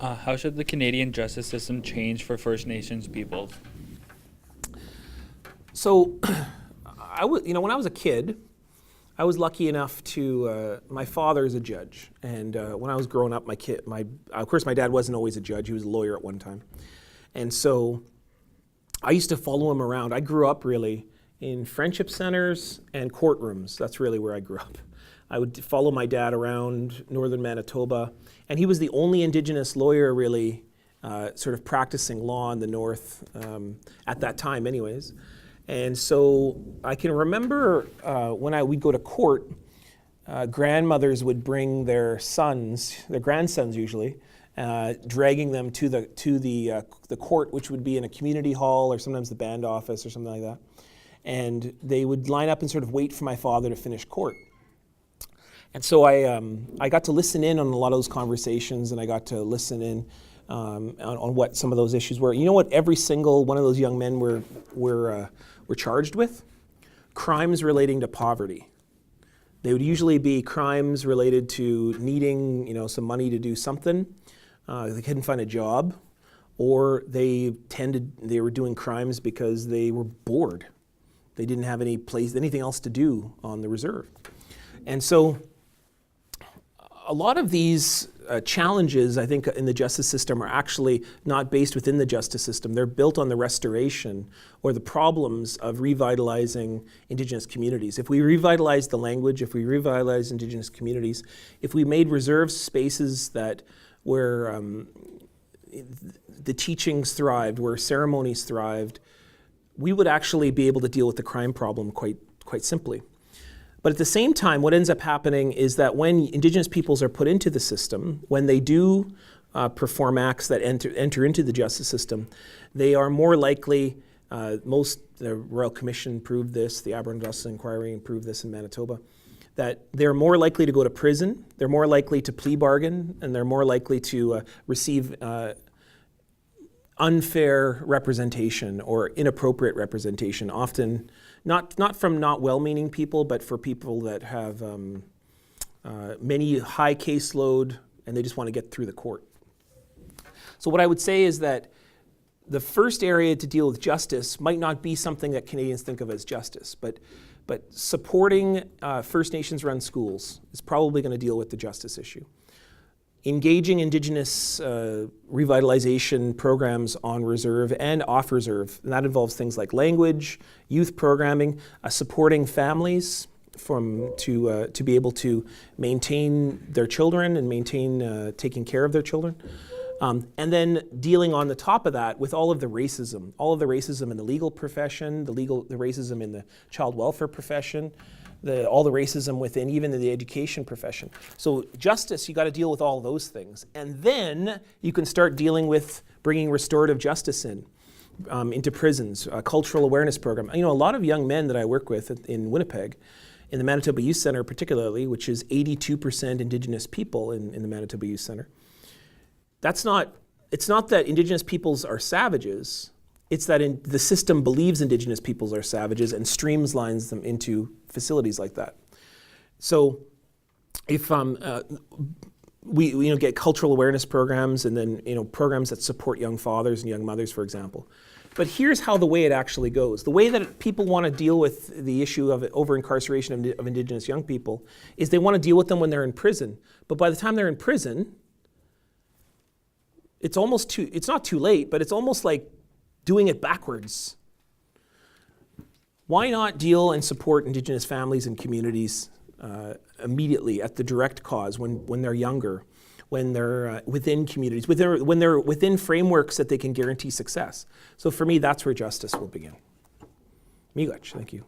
How should the Canadian justice system change for First Nations peoples? So, when I was a kid, I was lucky enough to. My father is a judge, and when I was growing up, of course, my dad wasn't always a judge. He was a lawyer at one time, and so I used to follow him around. I grew up really in friendship centers and courtrooms. That's really where I grew up. I would follow my dad around northern Manitoba, and he was the only Indigenous lawyer really sort of practicing law in the north at that time anyways. And so I can remember when we'd go to court, grandmothers would bring their sons, their grandsons usually, dragging them to the court, which would be in a community hall or sometimes the band office or something like that. And they would line up and sort of wait for my father to finish court. And so I got to listen in on a lot of those conversations, and I got to listen in on what some of those issues were. You know what every single one of those young men were charged with? Crimes relating to poverty. They would usually be crimes related to needing, some money to do something. They couldn't find a job, or they were doing crimes because they were bored. They didn't have anything else to do on the reserve. And so a lot of these challenges, I think, in the justice system are actually not based within the justice system. They're built on the restoration or the problems of revitalizing Indigenous communities. If we revitalize the language, if we revitalize Indigenous communities, if we made reserve spaces where the teachings thrived, where ceremonies thrived, we would actually be able to deal with the crime problem quite simply. But at the same time, what ends up happening is that when Indigenous peoples are put into the system, when they do perform acts that enter into the justice system, they are more likely, the Royal Commission proved this, the Aboriginal Justice Inquiry proved this in Manitoba, that they're more likely to go to prison, they're more likely to plea bargain, and they're more likely to receive unfair representation or inappropriate representation, often not from not well-meaning people, but for people that have many high caseload and they just want to get through the court. So what I would say is that the first area to deal with justice might not be something that Canadians think of as justice, but supporting First Nations-run schools is probably going to deal with the justice issue. Engaging Indigenous revitalization programs on reserve and off reserve, and that involves things like language, youth programming, supporting families to be able to maintain their children and maintain taking care of their children. And then dealing on the top of that with all of the racism in the legal profession, the racism in the child welfare profession, all the racism within even the education profession. So justice, you got to deal with all those things. And then you can start dealing with bringing restorative justice into prisons, a cultural awareness program. A lot of young men that I work with in Winnipeg, in the Manitoba Youth Centre particularly, which is 82% Indigenous people in the Manitoba Youth Centre, it's not that Indigenous peoples are savages, it's that the system believes Indigenous peoples are savages and streamlines them into facilities like that. So if we get cultural awareness programs and then programs that support young fathers and young mothers, for example. But here's how the way it actually goes. The way that people want to deal with the issue of over-incarceration of Indigenous young people is they want to deal with them when they're in prison. But by the time they're in prison, it's not too late, but it's almost like doing it backwards. Why not deal and support Indigenous families and communities immediately at the direct cause when they're younger, when they're within communities, when they're within frameworks that they can guarantee success? So for me, that's where justice will begin. Miigwech, thank you.